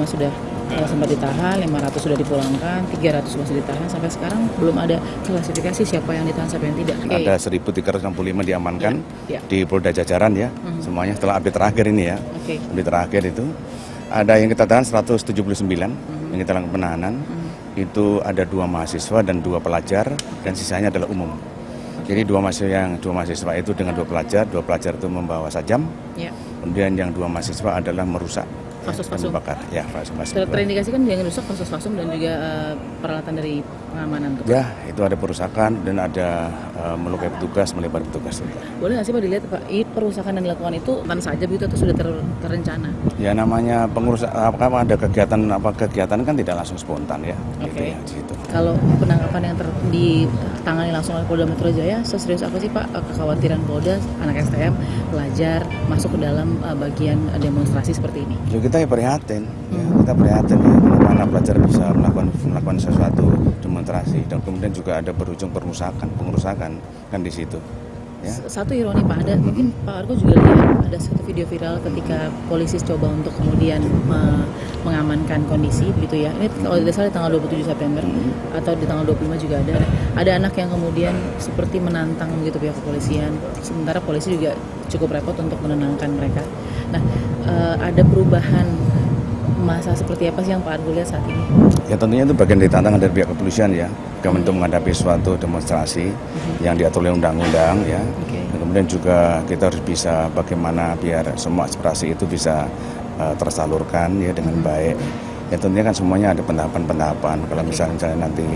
sudah sempat ditahan, 500 sudah dipulangkan, 300 masih ditahan. Sampai sekarang belum ada klasifikasi siapa yang ditahan, siapa yang tidak. Ada 1.365 diamankan di Polda Jajaran ya, semuanya setelah update terakhir ini ya. Update terakhir itu ada yang kita tahan 179 yang kita lakukan penahanan. Itu ada 2 mahasiswa dan 2 pelajar dan sisanya adalah umum. Jadi 2 mahasiswa itu dengan 2 pelajar itu membawa sajam. Kemudian yang 2 mahasiswa adalah merusak. Fasos-fasum. Ya, fasos-fasum. Terindikasi kan yang rusak fasos-fasum dan juga peralatan dari pengamanan. Ya, itu ada perusakan dan ada melukai petugas, melebar petugas juga. Boleh nggak sih Pak dilihat Pak, perusakan yang dilakukan itu kapan saja begitu atau sudah terencana? Ya namanya apakah ada kegiatan kan tidak langsung spontan ya. Gitu ya, gitu. Kalau penangkapan yang ditangani langsung oleh Polda Metro Jaya, seserius apa sih Pak kekhawatiran Polda anak STM pelajar masuk ke dalam bagian demonstrasi seperti ini? Ya kita prihatin, kita prihatin ya, bagaimana pelajar bisa melakukan sesuatu demonstrasi dan kemudian juga ada berujung pengerusakan kan di situ. Ya. Satu ironi Pak, mungkin Pak Argo juga lihat ada satu video viral ketika polisi coba untuk kemudian mengamankan kondisi begitu ya. Ini kalau tidak salah di tanggal 27 September atau di tanggal 25 juga ada anak yang kemudian seperti menantang begitu pihak kepolisian. Sementara polisi juga cukup repot untuk menenangkan mereka. Nah, ada perubahan masa seperti apa sih yang Pak Argo lihat saat ini? Ya tentunya itu bagian dari tantangan dari pihak kepolisian ya, untuk menghadapi suatu demonstrasi yang diatur oleh undang-undang ya. Dan kemudian juga kita harus bisa bagaimana biar semua aspirasi itu bisa tersalurkan ya dengan baik. Ya tentunya kan semuanya ada pendapat-pendapat. Kalau misalnya nanti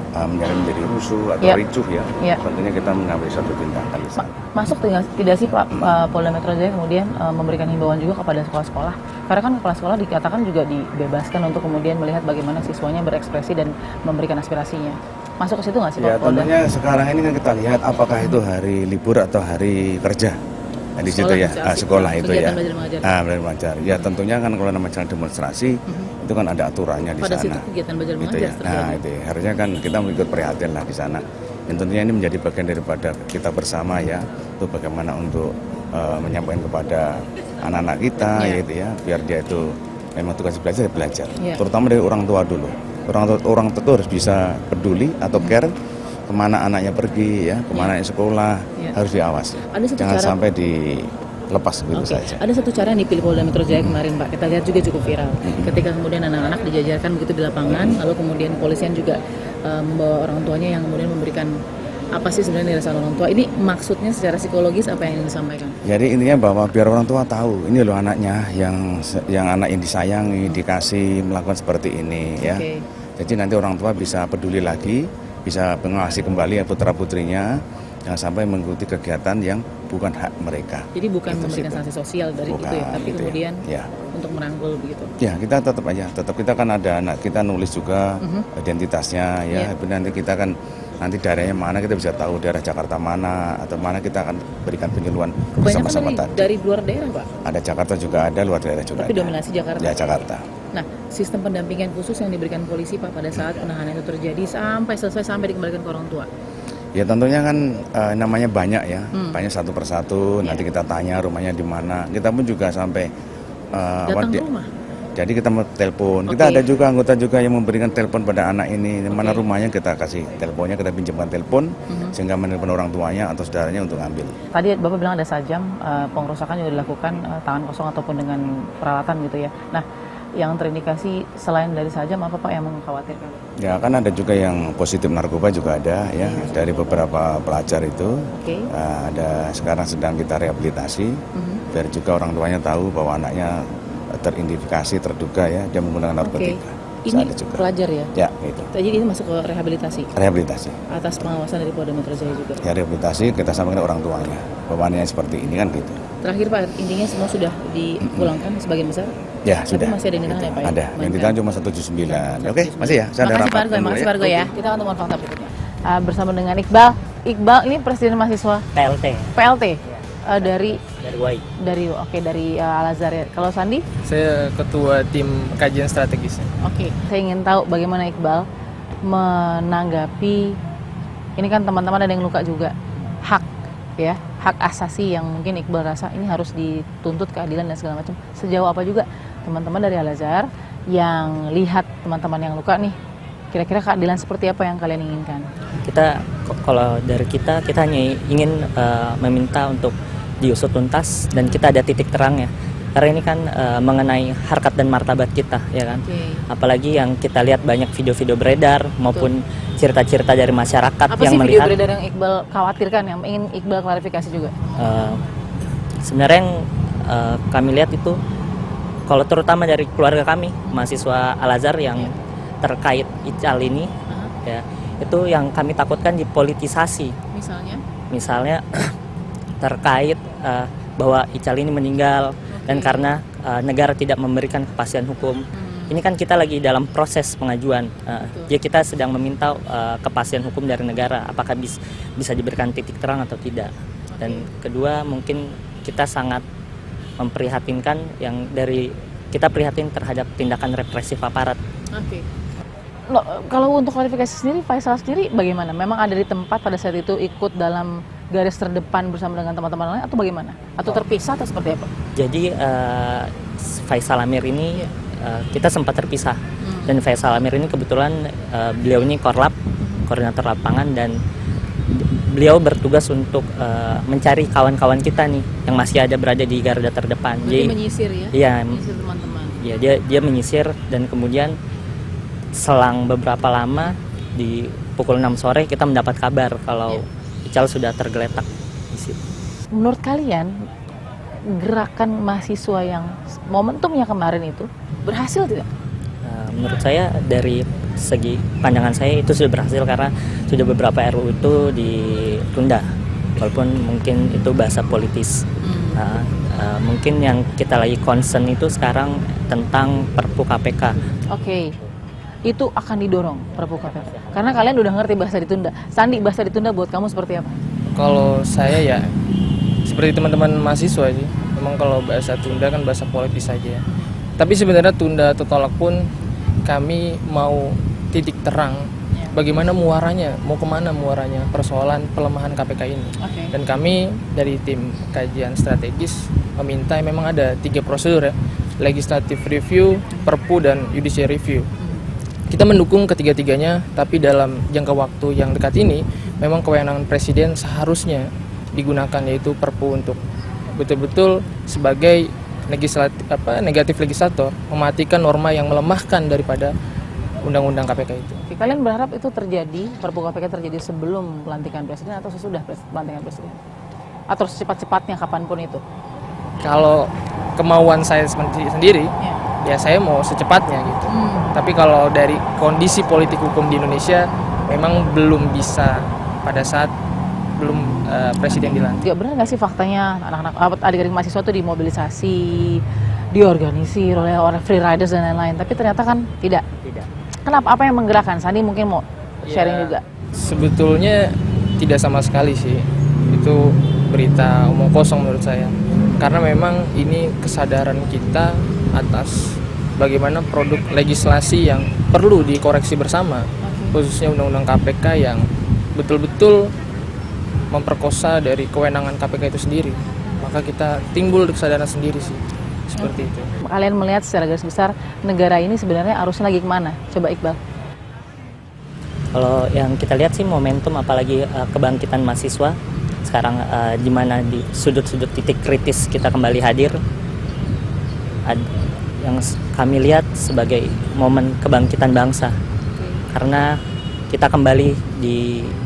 menjadi rusuh atau ricuh ya, tentunya kita mengambil satu tindakan. Masuk tidak sih Pak Polda Metro Jaya kemudian memberikan himbauan juga kepada sekolah-sekolah? Karena kan kepala sekolah dikatakan juga dibebaskan untuk kemudian melihat bagaimana siswanya berekspresi dan memberikan aspirasinya. Masuk ke situ nggak sih Pak Polda? Tentunya sekarang ini kan kita lihat apakah itu hari libur atau hari kerja. Nah, di situ ya, sekolah itu ya. Belajar mengajar. Ya tentunya kan kalau namanya demonstrasi itu kan ada aturannya di sana. Pada situ kegiatan belajar mengajar ya. Nah, itu ya. Harusnya kan kita mengikut prihatin lah di sana. Dan tentunya ini menjadi bagian daripada kita bersama ya, itu bagaimana untuk menyampaikan kepada anak-anak kita gitu ya, biar dia itu memang tugas belajar. Terutama dari orang tua dulu. Orang tua harus bisa peduli atau care kemana anaknya pergi ya, kemana anaknya sekolah, harus diawasi. Jangan sampai dilepas begitu saja. Ada satu cara yang dipilih Polda Metro Jaya kemarin Pak, kita lihat juga cukup viral. Ketika kemudian anak-anak dijajarkan begitu di lapangan, lalu kemudian kepolisian juga membawa orang tuanya yang kemudian memberikan apa sih sebenarnya nilai orang tua. Ini maksudnya secara psikologis apa yang disampaikan? Jadi intinya bahwa biar orang tua tahu ini loh anaknya yang anak yang disayangi, dikasih melakukan seperti ini ya. Jadi nanti orang tua bisa peduli lagi, bisa mengawasi kembali putra-putrinya, jangan sampai mengikuti kegiatan yang bukan hak mereka. Jadi bukan memberikan sanksi sosial dari itu ya, tapi kemudian untuk merangkul begitu. Ya, kita tetap kita kan ada anak kita nulis juga identitasnya ya. Nanti kita kan daerahnya mana kita bisa tahu, daerah Jakarta mana atau mana kita akan berikan penyuluhan bersama-sama tadi. Dari luar daerah Pak? Ada Jakarta juga ada, luar daerah juga tapi ada. Dominasi Jakarta? Ya, Jakarta. Nah, sistem pendampingan khusus yang diberikan polisi Pak pada saat penahanan itu terjadi sampai selesai sampai dikembalikan ke orang tua? Ya tentunya kan namanya banyak ya, banyak satu persatu, nanti kita tanya rumahnya di mana, kita pun juga sampai datang ke rumah? Jadi kita mau telepon, kita ada juga anggota juga yang memberikan telepon pada anak ini, mana rumahnya kita kasih teleponnya, kita pinjamkan telepon, sehingga menelpon orang tuanya atau saudaranya untuk ambil. Tadi Bapak bilang ada sajam, pengerusakan juga dilakukan tangan kosong ataupun dengan peralatan gitu ya. Nah, yang terindikasi selain dari sajam apa Pak yang mengkhawatirkan? Ya kan ada juga yang positif narkoba juga ada ya, dari beberapa pelajar itu. Ada sekarang sedang kita rehabilitasi, biar juga orang tuanya tahu bahwa anaknya teridentifikasi, terduga ya dia menggunakan narkotika. Ini pelajar ya? Ya, itu. Jadi ini masuk ke rehabilitasi? Rehabilitasi. Atas pengawasan dari Polda Metro Jaya juga? Ya, rehabilitasi kita sampaikan orang tuanya bahwa anaknya seperti ini kan gitu. Terakhir Pak, intinya semua sudah dipulangkan sebagian besar? Ya, sudah. Tapi masih ada yang ditahan ya Pak? Ada, yang ditahan cuma 179. Oke, masih ya? Makasih Pak Argo ya. Kita akan temukan fakta berikutnya. Bersama dengan Iqbal. Iqbal ini presiden mahasiswa? PLT? Dari UAI. Dari Al-Azhar ya. Kalau Sandi? Saya ketua tim kajian strategis. Saya ingin tahu bagaimana Iqbal menanggapi ini kan teman-teman ada yang luka juga, hak asasi yang mungkin Iqbal rasa ini harus dituntut keadilan dan segala macam. Sejauh apa juga teman-teman dari Al-Azhar yang lihat teman-teman yang luka nih, kira-kira keadilan seperti apa yang kalian inginkan? Kalau dari kita hanya ingin meminta untuk diusut tuntas dan kita ada titik terang ya. Karena ini kan mengenai harkat dan martabat kita, ya kan. Oke. Apalagi yang kita lihat banyak video-video beredar maupun cerita-cerita dari masyarakat Apa yang sih video melihat. beredar yang Iqbal khawatirkan, yang ingin Iqbal klarifikasi juga? Sebenarnya yang kami lihat itu, kalau terutama dari keluarga kami, mahasiswa Al-Azhar yang terkait Ical ini, ya, itu yang kami takutkan dipolitisasi. Misalnya terkait bahwa Ical ini meninggal dan karena negara tidak memberikan kepastian hukum. Ini kan kita lagi dalam proses pengajuan, ya kita sedang meminta kepastian hukum dari negara, apakah bisa diberikan titik terang atau tidak. Dan kedua, mungkin kita sangat memprihatinkan yang dari kita prihatin terhadap tindakan represif aparat. Oke. Loh, kalau untuk klarifikasi sendiri, Faisal sendiri bagaimana? Memang ada di tempat pada saat itu ikut dalam garis terdepan bersama dengan teman-teman lain atau bagaimana? Atau terpisah atau seperti apa? Jadi Faisal Amir ini kita sempat terpisah dan Faisal Amir ini kebetulan beliau ini korlap, koordinator lapangan, dan beliau bertugas untuk mencari kawan-kawan kita nih yang masih ada berada di garda terdepan. Jadi menyisir ya? Iya, menyisir teman-teman. Iya, dia menyisir dan kemudian selang beberapa lama di pukul 6 sore kita mendapat kabar kalau Ical sudah tergeletak di situ. Menurut kalian gerakan mahasiswa yang momentumnya kemarin itu berhasil tidak? Menurut saya dari segi pandangan saya itu sudah berhasil karena sudah beberapa RUU itu ditunda, walaupun mungkin itu bahasa politis. Mungkin yang kita lagi concern itu sekarang tentang Perpu KPK. Oke. Itu akan didorong Perpu KPK. Karena kalian udah ngerti bahasa ditunda. Sandi, bahasa ditunda buat kamu seperti apa? Kalau saya ya seperti teman-teman mahasiswa sih. Memang kalau bahasa tunda kan bahasa politis saja. Tapi sebenarnya tunda atau tolak pun kami mau titik terang bagaimana muaranya, mau kemana muaranya persoalan pelemahan KPK ini. Dan kami dari tim kajian strategis meminta, memang ada 3 prosedur ya, legislative review, perpu, dan judicial review. Kita mendukung ketiga-tiganya, tapi dalam jangka waktu yang dekat ini memang kewenangan presiden seharusnya digunakan, yaitu perpu untuk betul-betul sebagai negatif legislator, mematikan norma yang melemahkan daripada undang-undang KPK itu. Kalian berharap itu terjadi, Perpu KPK terjadi sebelum pelantikan presiden atau sesudah pelantikan presiden? Atau secepat-cepatnya kapanpun itu? Kalau kemauan saya sendiri, ya saya mau secepatnya gitu. Tapi kalau dari kondisi politik hukum di Indonesia memang belum bisa pada saat belum presiden dilantik. Ya benar nggak sih faktanya anak-anak adik-adik mahasiswa itu dimobilisasi, diorganisir oleh orang free riders dan lain-lain, tapi ternyata kan tidak. Kenapa? Apa yang menggerakkan? Sandi mungkin mau sharing juga. Sebetulnya tidak sama sekali sih. Itu berita omong kosong menurut saya. Karena memang ini kesadaran kita atas bagaimana produk legislasi yang perlu dikoreksi bersama, khususnya undang-undang KPK yang betul-betul memperkosa dari kewenangan KPK itu sendiri. Maka kita timbul kesadaran sendiri sih, seperti itu. Kalian melihat secara garis besar negara ini sebenarnya arusnya lagi kemana? Coba Iqbal. Kalau yang kita lihat sih momentum, apalagi kebangkitan mahasiswa sekarang, di mana di sudut-sudut titik kritis kita kembali hadir, yang kami lihat sebagai momen kebangkitan bangsa. Karena kita kembali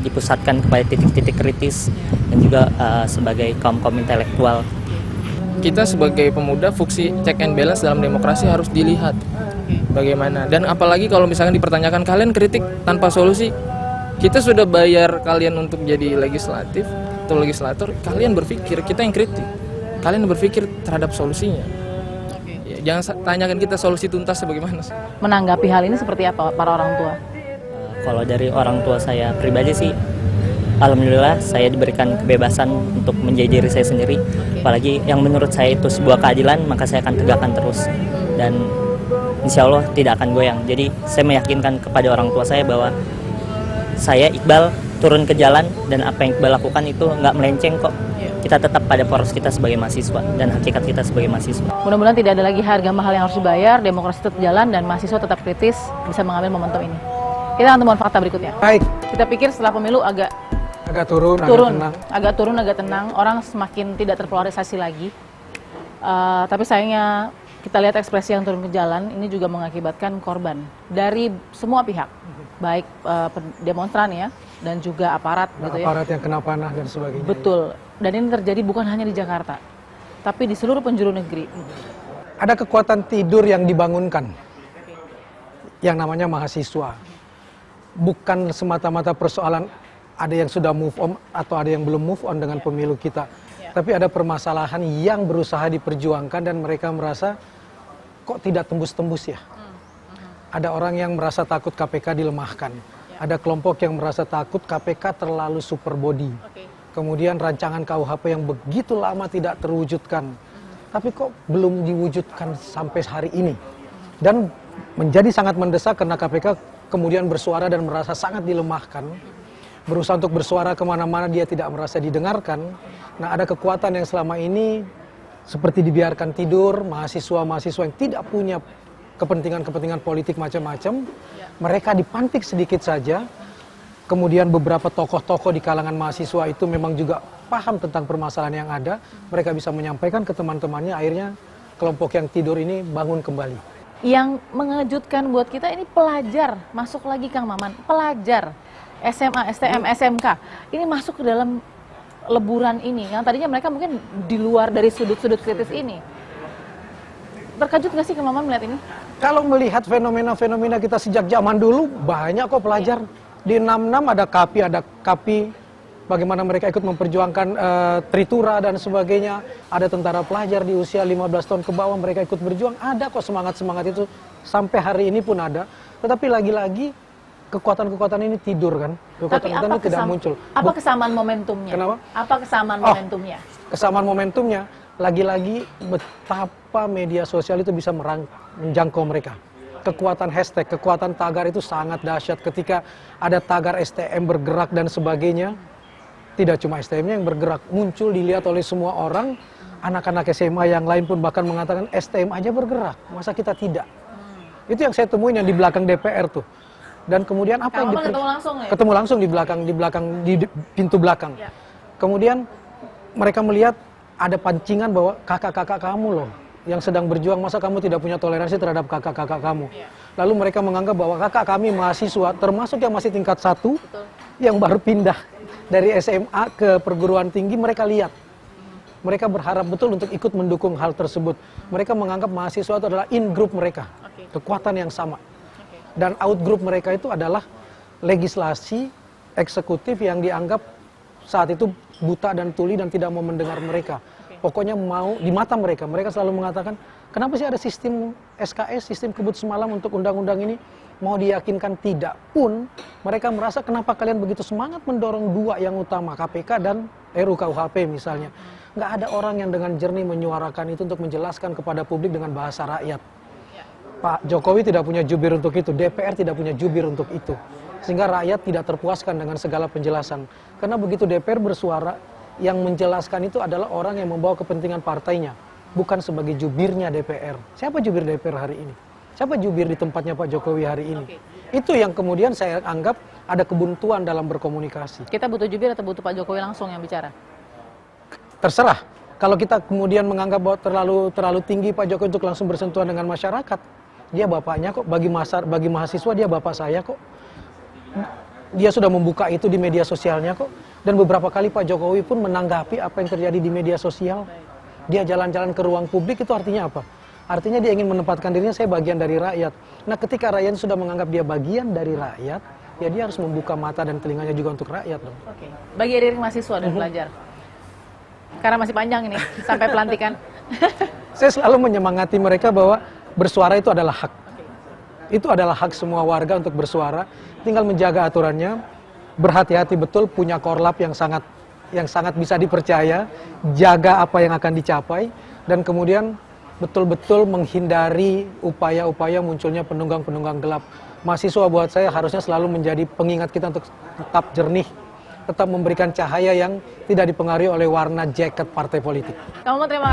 dipusatkan kepada titik-titik kritis dan juga sebagai kaum-kaum intelektual. Kita sebagai pemuda, fungsi check and balance dalam demokrasi harus dilihat bagaimana. Dan apalagi kalau misalnya dipertanyakan, kalian kritik tanpa solusi, kita sudah bayar kalian untuk jadi legislatif atau legislator, kalian berpikir, kita yang kritik, kalian berpikir terhadap solusinya. Ya, jangan tanyakan kita solusi tuntasnya bagaimana. Menanggapi hal ini seperti apa para orang tua? Kalau dari orang tua saya pribadi sih, alhamdulillah saya diberikan kebebasan untuk menjadi diri saya sendiri. Apalagi yang menurut saya itu sebuah keadilan, maka saya akan tegakkan terus. Dan insya Allah tidak akan goyang. Jadi saya meyakinkan kepada orang tua saya bahwa saya Iqbal turun ke jalan dan apa yang Iqbal lakukan itu nggak melenceng kok. Kita tetap pada poros kita sebagai mahasiswa dan hakikat kita sebagai mahasiswa. Mudah-mudahan tidak ada lagi harga mahal yang harus dibayar, demokrasi tetap jalan dan mahasiswa tetap kritis bisa mengambil momentum ini. Kita akan temuan fakta berikutnya. Baik, Kita pikir setelah pemilu agak turun, agak tenang. agak tenang, orang semakin tidak terpolarisasi lagi. Tapi sayangnya kita lihat ekspresi yang turun ke jalan ini juga mengakibatkan korban dari semua pihak, baik demonstran ya dan juga aparat gitu ya. Aparat yang kena panah dan sebagainya. Betul. Dan ini terjadi bukan hanya di Jakarta, tapi di seluruh penjuru negeri. Ada kekuatan tidur yang dibangunkan, yang namanya mahasiswa. Bukan semata-mata persoalan ada yang sudah move on atau ada yang belum move on dengan pemilu kita. Tapi ada permasalahan yang berusaha diperjuangkan dan mereka merasa kok tidak tembus-tembus ya. Ada orang yang merasa takut KPK dilemahkan. Ada kelompok yang merasa takut KPK terlalu super body. Kemudian rancangan KUHP yang begitu lama tidak terwujudkan. Tapi kok belum diwujudkan sampai hari ini. Dan menjadi sangat mendesak karena KPK kemudian bersuara dan merasa sangat dilemahkan. Berusaha untuk bersuara kemana-mana dia tidak merasa didengarkan. Nah ada kekuatan yang selama ini seperti dibiarkan tidur, mahasiswa-mahasiswa yang tidak punya kepentingan-kepentingan politik macam-macam. Mereka dipantik sedikit saja. Kemudian beberapa tokoh-tokoh di kalangan mahasiswa itu memang juga paham tentang permasalahan yang ada. Mereka bisa menyampaikan ke teman-temannya, akhirnya kelompok yang tidur ini bangun kembali. Yang mengejutkan buat kita ini pelajar, masuk lagi Kang Maman, pelajar SMA, STM, SMK, ini masuk ke dalam leburan ini, yang tadinya mereka mungkin di luar dari sudut-sudut kritis ini. Terkejut nggak sih Kang Maman melihat ini? Kalau melihat fenomena-fenomena kita sejak zaman dulu, banyak kok pelajar. Di 66 ada KAPI, bagaimana mereka ikut memperjuangkan Tritura dan sebagainya. Ada tentara pelajar di usia 15 tahun ke bawah, mereka ikut berjuang. Ada kok semangat-semangat itu, sampai hari ini pun ada. Tetapi lagi-lagi kekuatan-kekuatan ini tidur kan. Kekuatan-kekuatan ini tidak muncul. Apa kesamaan momentumnya? Kenapa? Apa kesamaan momentumnya? Kesamaan momentumnya, lagi-lagi betapa media sosial itu bisa menjangkau mereka. Kekuatan hashtag, kekuatan tagar itu sangat dahsyat. Ketika ada tagar STM bergerak dan sebagainya, tidak cuma STM-nya yang bergerak, muncul dilihat oleh semua orang. Anak-anak SMA yang lain pun bahkan mengatakan STM aja bergerak, masa kita tidak? Itu yang saya temuin yang di belakang DPR tuh. Dan kemudian apa yang ketemu langsung ya? Ketemu langsung di pintu belakang. Ya. Kemudian mereka melihat ada pancingan bahwa kakak-kakak kamu loh yang sedang berjuang, masa kamu tidak punya toleransi terhadap kakak-kakak kamu. Lalu mereka menganggap bahwa kakak kami mahasiswa, termasuk yang masih tingkat 1, yang baru pindah dari SMA ke perguruan tinggi, mereka lihat. Mereka berharap betul untuk ikut mendukung hal tersebut. Mereka menganggap mahasiswa itu adalah in group mereka, kekuatan yang sama. Dan out group mereka itu adalah legislasi eksekutif yang dianggap saat itu buta dan tuli dan tidak mau mendengar mereka. Pokoknya mau di mata mereka selalu mengatakan, kenapa sih ada sistem SKS, sistem kebut semalam untuk undang-undang ini? Mau diyakinkan tidak pun, mereka merasa kenapa kalian begitu semangat mendorong dua yang utama, KPK dan RUU-KUHP misalnya. Nggak ada orang yang dengan jernih menyuarakan itu untuk menjelaskan kepada publik dengan bahasa rakyat. Pak Jokowi tidak punya jubir untuk itu, DPR tidak punya jubir untuk itu. Sehingga rakyat tidak terpuaskan dengan segala penjelasan. Karena begitu DPR bersuara, yang menjelaskan itu adalah orang yang membawa kepentingan partainya, bukan sebagai jubirnya DPR. Siapa jubir DPR hari ini? Siapa jubir di tempatnya Pak Jokowi hari ini? Itu yang kemudian saya anggap ada kebuntuan dalam berkomunikasi. Kita butuh jubir atau butuh Pak Jokowi langsung yang bicara? Terserah. Kalau kita kemudian menganggap bahwa terlalu tinggi Pak Jokowi untuk langsung bersentuhan dengan masyarakat, dia bapaknya kok, bagi mahasiswa dia bapak saya kok. Dia sudah membuka itu di media sosialnya kok. Dan beberapa kali Pak Jokowi pun menanggapi apa yang terjadi di media sosial. Dia jalan-jalan ke ruang publik, itu artinya apa? Artinya dia ingin menempatkan dirinya, saya bagian dari rakyat. Nah ketika rakyat sudah menganggap dia bagian dari rakyat, ya dia harus membuka mata dan telinganya juga untuk rakyat dong. Bagi adik mahasiswa dan pelajar, karena masih panjang ini, sampai pelantikan. Saya selalu menyemangati mereka bahwa bersuara itu adalah hak. Itu adalah hak semua warga untuk bersuara, tinggal menjaga aturannya, berhati-hati betul, punya korlap yang sangat bisa dipercaya, jaga apa yang akan dicapai, dan kemudian betul-betul menghindari upaya-upaya munculnya penunggang-penunggang gelap. Mahasiswa buat saya harusnya selalu menjadi pengingat kita untuk tetap jernih, tetap memberikan cahaya yang tidak dipengaruhi oleh warna jaket partai politik. Kamu terima kasih.